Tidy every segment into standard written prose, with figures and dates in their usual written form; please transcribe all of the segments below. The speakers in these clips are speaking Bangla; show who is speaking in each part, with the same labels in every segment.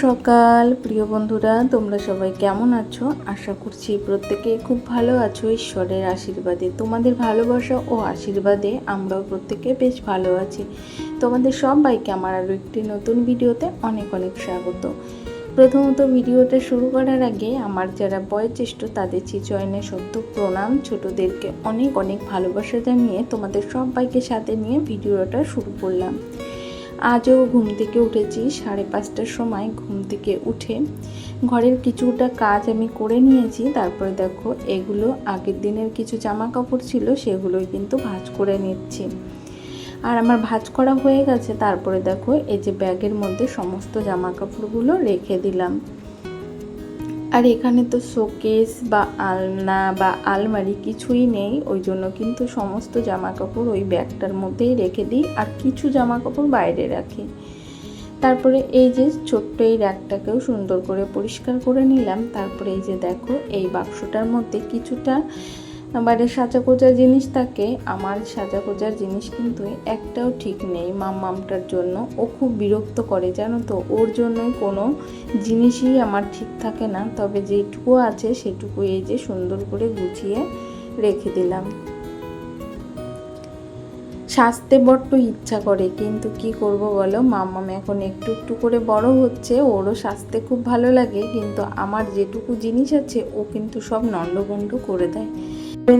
Speaker 1: সকাল প্রিয় বন্ধুরা, তোমরা সবাই কেমন আছো? আশা করছি প্রত্যেকে খুব ভালো আছো। ঈশ্বরের আশীর্বাদে, তোমাদের ভালোবাসা ও আশীর্বাদে আমরাও প্রত্যেকে বেশ ভালো আছি। তোমাদের সবাইকে আমার আরও একটি নতুন ভিডিওতে অনেক অনেক স্বাগত। প্রথমত ভিডিওটা শুরু করার আগে আমার যারা বয়োজ্যেষ্ঠ তাদের চিচয়নে সত্য প্রণাম, ছোটদেরকে অনেক অনেক ভালোবাসা জানিয়ে তোমাদের সবাইকে সাথে নিয়ে ভিডিওটা শুরু করলাম। আজও ঘুম থেকে উঠেছি 5:30টার সময়। ঘুম থেকে উঠে ঘরের কিছুটা কাজ আমি করে নিয়েছি। তারপরে দেখো, এগুলো আগের দিনের কিছু জামা কাপড় ছিল, সেগুলোই কিন্তু ভাঁজ করে নিচ্ছি। আর আমার ভাঁজ করা হয়ে গেছে। তারপরে দেখো, এই যে ব্যাগের মধ্যে সমস্ত জামা কাপড়গুলো রেখে দিলাম। আর এখানে তো শোকেস বা আলনা বা আলমারি কিছুই নেই, ওই জন্য কিন্তু সমস্ত জামা কাপড় ওই ব্যাগটার মধ্যেই রেখে দিই, আর কিছু জামা কাপড় বাইরে রাখি। তারপরে এই যে ছোট্ট এই র্যাকটাকেও সুন্দর করে পরিষ্কার করে নিলাম। তারপরে এই যে দেখো, এই বাক্সটার মধ্যে কিছুটা সাজাগোজার জিনিস থাকে। আমার সাজাগোজার জিনিস কিন্তু একটাও ঠিক নেই মামটার জন্য। ও খুব বিরক্ত করে, জানো তো। ওর জন্যই কোনো জিনিসই আমার ঠিক থাকে না। তবে যেটুকু আছে সেটুকু এই যে সুন্দর করে গুছিয়ে রেখে দিলাম। সাজতে বড্ড ইচ্ছা করে, কিন্তু কি করব বলো, মাম্মাম এখন একটু একটু করে বড় হচ্ছে, ওরও সাজতে খুব ভালো লাগে। কিন্তু আমার যেটুকু জিনিস আছে ও কিন্তু সব নণ্ডভণ্ড করে দেয়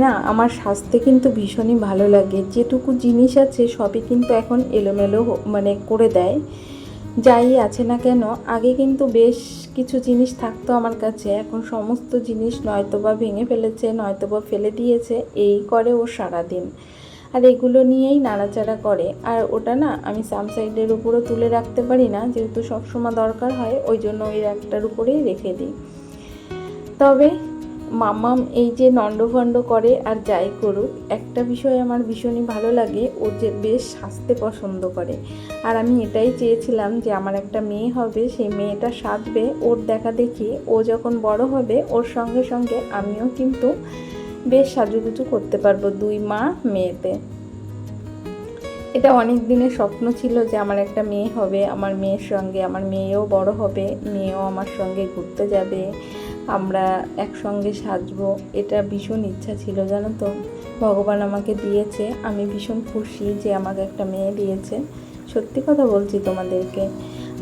Speaker 1: না। আমার সাজতে কিন্তু ভীষণই ভালো লাগে, যেটুকু জিনিস আছে সবই কিন্তু এখন এলোমেলো করে দেয়। যাই আছে না কেন, আগে কিন্তু বেশ কিছু জিনিস থাকতো আমার কাছে, এখন সমস্ত জিনিস নয়তোবা ভেঙে ফেলেছে, নয়তোবা ফেলে দিয়েছে। এই করে ও সারাদিন, আর এগুলো নিয়েই নাড়াচাড়া করে। আর ওটা না আমি সামসাইডের উপরও তুলে রাখতে পারি না, যেহেতু সবসময় দরকার হয়, ওই জন্য ওই একটার উপরেই রেখে দিই। তবে মাম্মাম এই যে নণ্ডভণ্ড করে আর যাই করুক, একটা বিষয় আমার ভীষণই ভালো লাগে, ও যে বেশ সাজতে পছন্দ করে। আর আমি এটাই চেয়েছিলাম যে আমার একটা মেয়ে হবে, সেই মেয়েটা সাজবে। ওর দেখা দেখি ও যখন বড় হবে, ওর সঙ্গে সঙ্গে আমিও কিন্তু বেশ সাজুগুজু করতে পারবো, 2 মা মেয়েতে। এটা অনেক দিনের স্বপ্ন ছিল যে আমার একটা মেয়ে হবে, আমার মেয়ের সঙ্গে আমার মেয়েও বড় হবে, মেয়েও আমার সঙ্গে ঘুরতে যাবে, আমরা একসঙ্গে সাজবো। এটা ভীষণ ইচ্ছা ছিল, জানো তো। ভগবান আমাকে দিয়েছে, আমি ভীষণ খুশি যে আমাকে একটা মেয়ে দিয়েছে, সত্যি কথা বলছি তোমাদেরকে।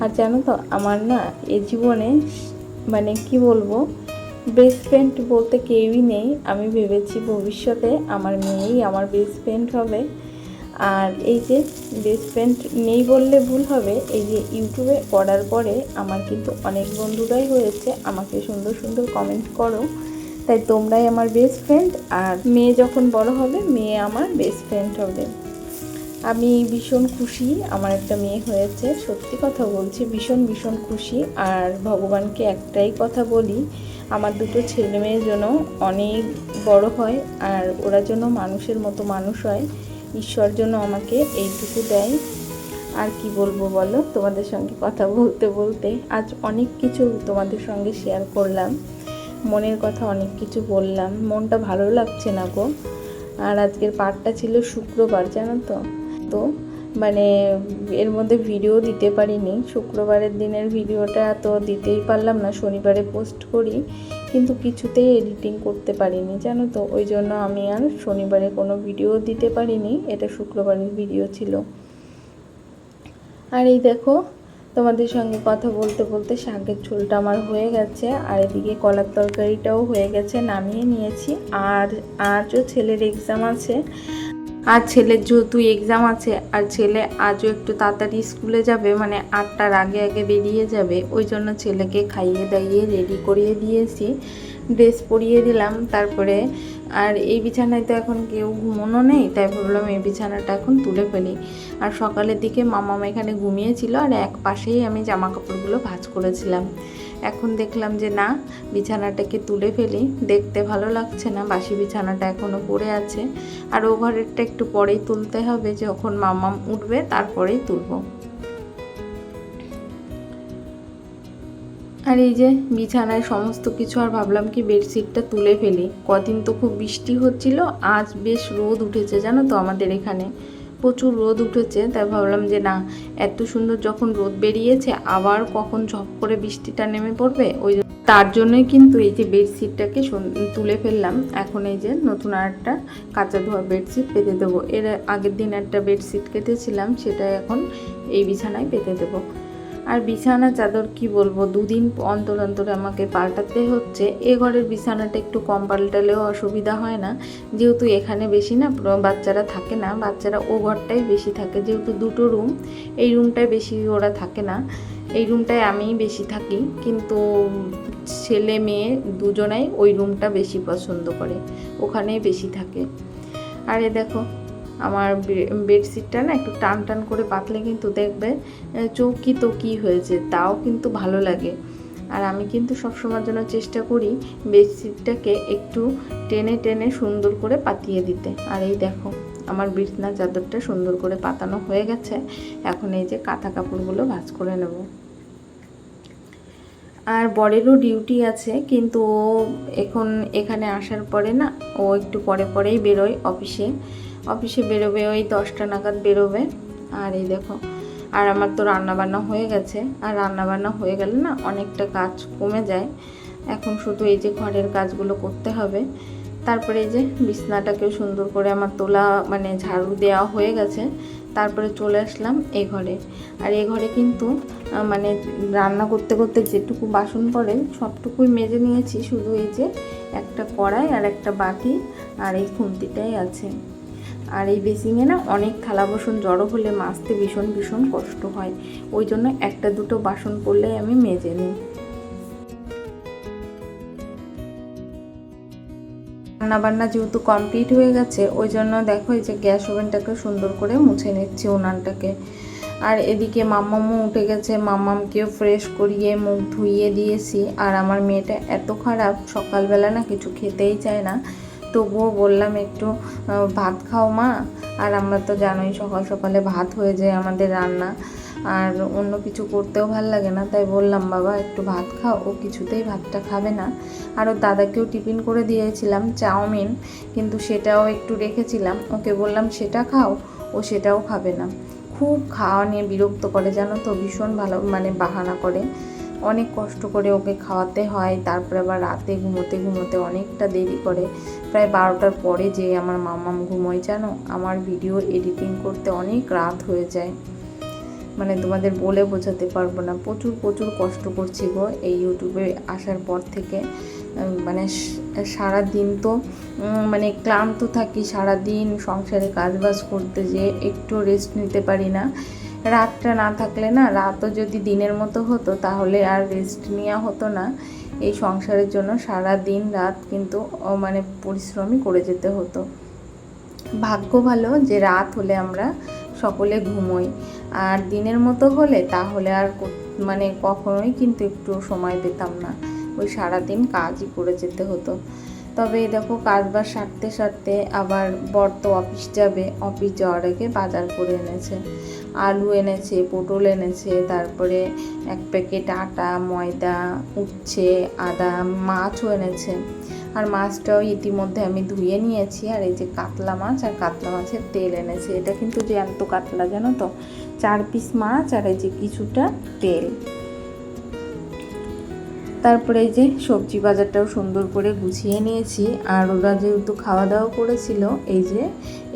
Speaker 1: আর জানো তো, আমার না এ জীবনে কি বলবো, বেস্ট ফ্রেন্ড বলতে কেউই নেই। আমি ভেবেছি ভবিষ্যতে আমার মেয়েই আমার বেস্ট ফ্রেন্ড হবে। আর এই যে বেস্ট ফ্রেন্ড নেই বললে ভুল হবে, এই যে ইউটিউবে করার পরে আমার কিন্তু অনেক বন্ধুরাই হয়েছে, আমাকে সুন্দর সুন্দর কমেন্ট করো। তাই তোমরাই আমার বেস্ট ফ্রেন্ড, আর মেয়ে যখন বড় হবে মেয়ে আমার বেস্ট ফ্রেন্ড হবে। আমি ভীষণ খুশি আমার একটা মেয়ে হয়েছে, সত্যি কথা বলছি, ভীষণ ভীষণ খুশি। আর ভগবানকে একটাই কথা বলি, আমার 2 ছেলে মেয়ের জন্য অনেক বড় হয়, আর ওরা যেন মানুষের মতো মানুষ হয়। ঈশ্বর জন্য আমাকে এইটুকু দেয়। আর কি বলবো বলো, তোমাদের সঙ্গে কথা বলতে বলতে আজ অনেক কিছু তোমাদের সঙ্গে শেয়ার করলাম, মনের কথা অনেক কিছু বললাম, মনটা ভালো লাগছে না গো। আর আজকের পাঠটা ছিল শুক্রবার, জানো তো। তো এর মধ্যে ভিডিও দিতে পারিনি, শুক্রবারের দিনের ভিডিওটা তো দিতেই পারলাম না, শনিবারে পোস্ট করি, কিন্তু কিছুতেই এডিটিং করতে পারিনি, জানো তো। ওই জন্য আমি আর শনিবারে কোনো ভিডিও দিতে পারিনি, এটা শুক্রবারের ভিডিও ছিল। আর এই দেখো, তোমাদের সঙ্গে কথা বলতে বলতে শাকের ঝোলটা আমার হয়ে গেছে, আর এদিকে কলার তরকারিটাও হয়ে গেছে, নামিয়ে নিয়েছি। আর আজও ছেলের এক্সাম আছে, আর ছেলের যেহেতু এক্সাম আছে, আর ছেলে আজও একটু তাড়াতাড়ি স্কুলে যাবে, 8টার আগে আগে বেরিয়ে যাবে, ওই জন্য ছেলেকে খাইয়ে দাইয়ে রেডি করিয়ে দিয়েছি, ড্রেস পরিয়ে দিলাম। তারপরে আর এই বিছানায় তো এখন কেউ ঘুমোনো নেই, তাই ভাবলাম এই বিছানাটা এখন তুলে ফেলি। আর সকালের দিকে মামা এখানে ঘুমিয়েছিল, আর এক পাশেই আমি জামা কাপড়গুলো ভাঁজ করেছিলাম। এখন দেখলাম যে না, বিছানাটাকে তুলে ফেলি, দেখতে ভালো লাগছে না, বাসি বিছানাটা এখনও পড়ে আছে। আর ও ঘরেরটা একটু পরেই তুলতে হবে, যখন মামাম উঠবে তারপরেই তুলব। আর এই যে বিছানায় সমস্ত কিছু, আর ভাবলাম কি বেডশিটটা তুলে ফেলি। কদিন তো খুব বৃষ্টি হচ্ছিল, আজ বেশ রোদ উঠেছে, জানো তো। আমাদের এখানে প্রচুর রোদ উঠেছে, তাই ভাবলাম যে না, এত সুন্দর যখন রোদ বেরিয়েছে আবার কখন ঝপ করে বৃষ্টিটা নেমে পড়বে, তার জন্যই কিন্তু এই যে বেডশিটটাকে তুলে ফেললাম। এখন এই যে নতুন আর একটা কাঁচা ধোয়া বেডশিট পেতে দেবো। এর আগের দিন একটা বেডশিট কেটেছিলাম, সেটা এখন এই বিছানায় পেতে দেবো। আর বিছানা চাদর কি বলবো, দুদিন অন্তর অন্তর আমাকে পাল্টাতে হচ্ছে। এ ঘরের বিছানাটা একটু কম পাল্টালেও অসুবিধা হয় না, যেহেতু এখানে বেশি না বাচ্চারা থাকে না, বাচ্চারা ও ঘরটাই বেশি থাকে, যেহেতু দুটো রুম, এই রুমটায় বেশি ওরা থাকে না, এই রুমটায় আমিই বেশি থাকি। কিন্তু ছেলে মেয়ে দুজনাই ওই রুমটা বেশি পছন্দ করে, ওখানেই বেশি থাকে। আর এ দেখো আমার বেডশিটটা না একটু টান টান করে পাতলে কিন্তু দেখবে চৌকি তো কী হয়েছে, তাও কিন্তু ভালো লাগে। আর আমি কিন্তু সবসময়ের জন্য চেষ্টা করি বেডশিটটাকে একটু টেনে টেনে সুন্দর করে পাতিয়ে দিতে। আর এই দেখো আমার বিছনা চাদরটা সুন্দর করে পাতানো হয়ে গেছে। এখন এই যে কাঁথা কাপড়গুলো ভাঁজ করে নেব। আর বরেরও ডিউটি আছে, কিন্তু ও এখন এখানে আসার পরে না, ও একটু পরে পরেই বেরোয় অফিসে বেরোবে, ওই 10টা নাগাদ বেরোবে। আর এই দেখো, আর আমার তো রান্নাবান্না হয়ে গেছে। আর রান্নাবান্না হয়ে গেলে না অনেকটা কাজ কমে যায়। এখন শুধু এই যে ঘরের কাজগুলো করতে হবে। তারপরে এই যে বিছনাটাকেও সুন্দর করে আমার তোলা মানে ঝাড়ু দেওয়া হয়ে গেছে। তারপরে চলে আসলাম এই ঘরে। আর এই ঘরে কিন্তু মানে রান্না করতে করতে যেটুকু বাসন পড়ে সবটুকুই মেজে নিয়েছি, শুধু এই যে একটা কড়াই আর একটা বাটি আর এই খুন্তিটাই আছে। আর এই বেসিংয়ে না অনেক থালা বাসন জড়ো হলে মাজতে ভীষণ ভীষণ কষ্ট হয়, ওই জন্য একটা দুটো বাসন পড়লেই আমি মেজে নিই। রান্নাবান্না যেহেতু কমপ্লিট হয়ে গেছে, ওই জন্য দেখো এই যে গ্যাস ওভেনটাকে সুন্দর করে মুছে নিচ্ছি, উনানটাকে। আর এদিকে মাম্মামও উঠে গেছে, মাম্মামকেও ফ্রেশ করিয়ে মুখ ধুইয়ে দিয়েছি। আর আমার মেয়েটা এত খারাপ, সকালবেলা না কিছু খেতেই চায় না, তবুও বললাম একটু ভাত খাও মা। আর আমরা তো জানোই সকাল সকালে ভাত হয়ে যায় আমাদের রান্না, আর অন্য কিছু করতেও ভাল লাগে না, তাই বললাম বাবা একটু ভাত খাও। ও কিছুতেই ভাতটা খাবে না। আর ওর দাদাকেও টিফিন করে দিয়েছিলাম চাউমিন, কিন্তু সেটাও একটু রেখেছিলাম, ওকে বললাম সেটা খাও, ও সেটাও খাবে না। খুব খাওয়া নিয়ে বিরক্ত করে জানো তো, ভীষণ ভালো মানে বাহানা করে, অনেক কষ্ট করে ওকে খাওয়াতে হয়। তারপরে আবার রাতে ঘুমোতে ঘুমোতে অনেকটা দেরি করে, প্রায় 12টার পরে যে আমার মাম্মাম ঘুমোয় জানো। আমার ভিডিও এডিটিং করতে অনেক রাত হয়ে যায়, মানে তোমাদের বলে বোঝাতে পারবো না। প্রচুর প্রচুর কষ্ট করছি গো এই ইউটিউবে আসার পর থেকে। মানে সারা দিন তো মানে ক্লান্ত থাকি, সারা দিন সংসারে কাজবাজ করতে যেয়ে একটু রেস্ট নিতে পারি না। রাতটা না থাকলে না, রাতও যদি দিনের মতো হতো তাহলে আর রেস্ট নেওয়া হতো না। এই সংসারের জন্য সারা দিন রাত কিন্তু মানে পরিশ্রমই করে যেতে হতো। ভাগ্য ভালো যে রাত হলে আমরা সকলে ঘুমোই, আর দিনের মতো হলে তাহলে আর মানে কখনোই কিন্তু একটু সময় পেতাম না, ওই সারাদিন কাজই করে যেতে হতো। তবে দেখো কাজবাজ সারতে সারতে আবার বর তো অফিস যাবে, অফিস যাওয়ার আগে বাজার করে এনেছে, আলু এনেছে, পটল এনেছে, তারপরে 1 প্যাকেট আটা, ময়দা, উচ্ছে, আদা, মাছও এনেছে। আর মাছটাও ইতিমধ্যে আমি ধুয়ে নিয়েছি। আর এই যে কাতলা মাছ আর কাতলা মাছের তেল এনেছে, এটা কিন্তু জ্যান্ত কাতলা জানো তো, 4 পিস মাছ আর এই যে কিছুটা তেল। তারপরে এই যে সবজি বাজারটাও সুন্দর করে গুছিয়ে নিয়েছি। আর ওরা যেহেতু খাওয়া দাওয়া করেছিল, এই যে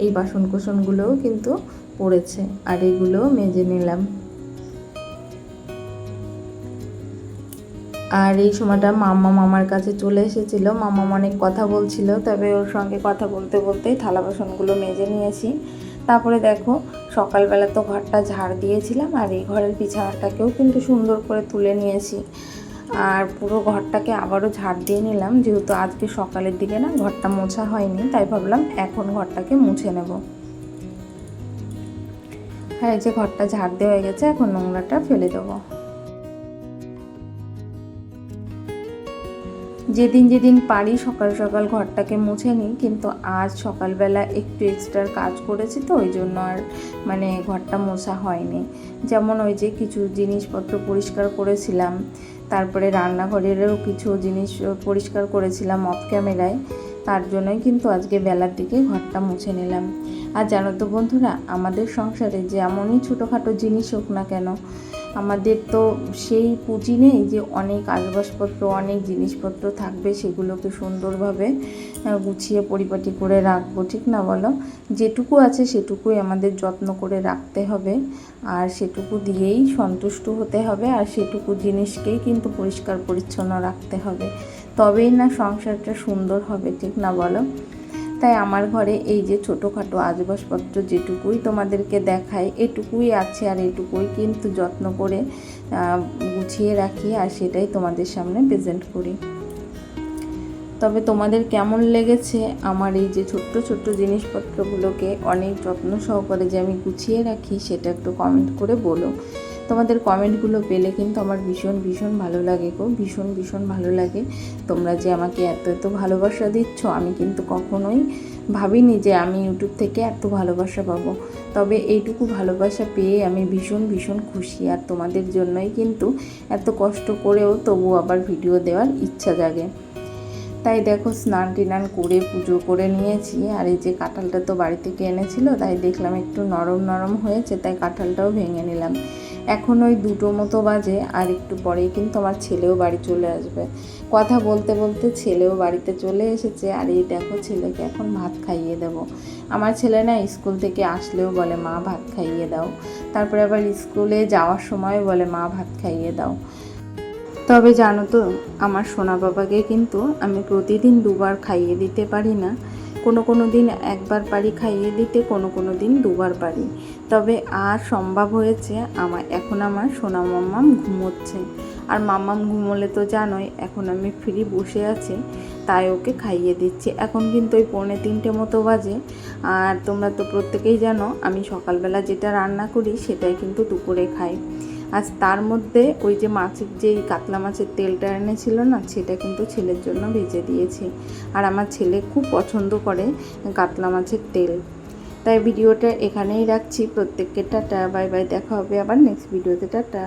Speaker 1: এই বাসন কোসনগুলোও কিন্তু পড়েছে, আর এগুলোও মেজে নিলাম। আর এই সময়টা মাম্মা মামার কাছে চলে এসেছিল, মাম্মা অনেক কথা বলছিল, তবে ওর সঙ্গে কথা বলতে বলতেই থালা বাসনগুলো মেজে নিয়েছি। তারপরে দেখো সকালবেলা তো ঘরটা ঝাড় দিয়েছিলাম, আর এই ঘরের বিছানাটাকেও কিন্তু সুন্দর করে তুলে নিয়েছি। আর পুরো ঘরটাকে আবারও ঝাড় দিয়ে নিলাম, যেহেতু আজকে সকালের দিকে না ঘরটা মোছা হয়নি, তাই ভাবলাম এখন ঘরটাকে মুছে নেব। হ্যাঁ, এই যে ঘরটা ঝাড় দেওয়া হয়ে গেছে, এখন নোংরাটা ফেলে দেবো। যেদিন যেদিন পারি সকাল সকাল ঘরটাকে মুছে নিই, কিন্তু আজ সকালবেলা একটু এক্সট্রা কাজ করেছি তো ওই জন্য আর মানে ঘরটা মোছা হয়নি। যেমন ওই যে কিছু জিনিসপত্র পরিষ্কার করেছিলাম, তারপরে রান্নাঘরেরও কিছু জিনিস পরিষ্কার করেছিলাম অফ ক্যামেরায়, তার জন্যই কিন্তু আজকে বেলার দিকে ঘরটা মুছে নিলাম। আর জানো তো বন্ধুরা, আমাদের সংসারে যেমনই ছোটোখাটো জিনিস হোক না কেন, আমাদের তো সেই পুঁজি নেই যে অনেক আসবাবপত্র, অনেক জিনিসপত্র থাকবে, সেগুলোকে সুন্দরভাবে গুছিয়ে পরিপাটি করে রাখবো, ঠিক না বলো? যেটুকু আছে সেটুকুই আমাদের যত্ন করে রাখতে হবে, আর সেটুকু দিয়েই সন্তুষ্ট হতে হবে, আর সেটুকু জিনিসকেই কিন্তু পরিষ্কার পরিচ্ছন্ন রাখতে হবে, তবেই না সংসারটা সুন্দর হবে, ঠিক না বলো? তাই আমার ঘরে এই যে ছোটোখাটো আসবাবপত্র যেটুকুই তোমাদেরকে দেখায়, এটুকুই আছে, আর এটুকুই কিন্তু যত্ন করে গুছিয়ে রাখি, আর সেটাই তোমাদের সামনে প্রেজেন্ট করি। তবে তোমাদের কেমন লেগেছে আমার এই যে ছোট্ট ছোট্ট জিনিসপত্রগুলোকে অনেক যত্ন সহকারে যে আমি গুছিয়ে রাখি, সেটা একটু কমেন্ট করে বলো। তোমাদের কমেন্টগুলো পেলে কিন্তু আমার ভীষণ ভীষণ ভালো লাগে গো, ভীষণ ভীষণ ভালো লাগে। তোমরা যে আমাকে এত এত ভালোবাসা দিচ্ছ, আমি কিন্তু কখনোই ভাবিনি যে আমি ইউটিউব থেকে এত ভালোবাসা পাবো। তবে এইটুকু ভালোবাসা পেয়ে আমি ভীষণ ভীষণ খুশি, আর তোমাদের জন্যই কিন্তু এত কষ্ট করেও তবু আবার ভিডিও দেওয়ার ইচ্ছা জাগে। তাই দেখো, স্নান টিনান করে পুজো করে নিয়েছি, আর এই যে কাঁঠালটা তো বাড়ি থেকে এনেছিল, তাই দেখলাম একটু নরম নরম হয়েছে, তাই কাঁঠালটাও ভেঙে নিলাম। এখন ওই 2টো মতো বাজে, আর একটু পরেই কিন্তু আমার ছেলেও বাড়ি চলে আসবে। কথা বলতে বলতে ছেলেও বাড়িতে চলে এসেছে, আর এই দেখো ছেলেকে এখন ভাত খাইয়ে দেবো। আমার ছেলে না স্কুল থেকে আসলেও বলে মা ভাত খাইয়ে দাও, তারপরে আবার স্কুলে যাওয়ার সময় বলে মা ভাত খাইয়ে দাও। তবে জানো তো, আমার সোনা বাবাকে কিন্তু আমি প্রতিদিন 2বার খাইয়ে দিতে পারি না, কোনো দিন 1বার পারি খাইয়ে দিতে, কোনো দিন 2বার পারি। তবে আর সম্ভব হয়েছে এখন আমার সোনা মাম্মাম ঘুমোচ্ছে, আর মাম্মাম ঘুমোলে তো জানোই এখন আমি ফ্রি বসে আছি, তাই ওকে খাইয়ে দিচ্ছি। এখন কিন্তু ওই 2:45 মতো বাজে, আর তোমরা তো প্রত্যেকেই জানো আমি সকালবেলা যেটা রান্না করি সেটাই কিন্তু দুপুরে খাই। আজ তার মধ্যে ওই যে মাছের যেই কাতলা মাছের তেলটা এনেছিল না, সেটা কিন্তু ছেলের জন্য ভেজে দিয়েছি, আর আমার ছেলে খুব পছন্দ করে কাতলা মাছের তেল। তাই ভিডিওটা এখানেই রাখছি, প্রত্যেককে টাটা, বাই বাই, দেখা হবে আবার নেক্সট ভিডিওতে, টাটা।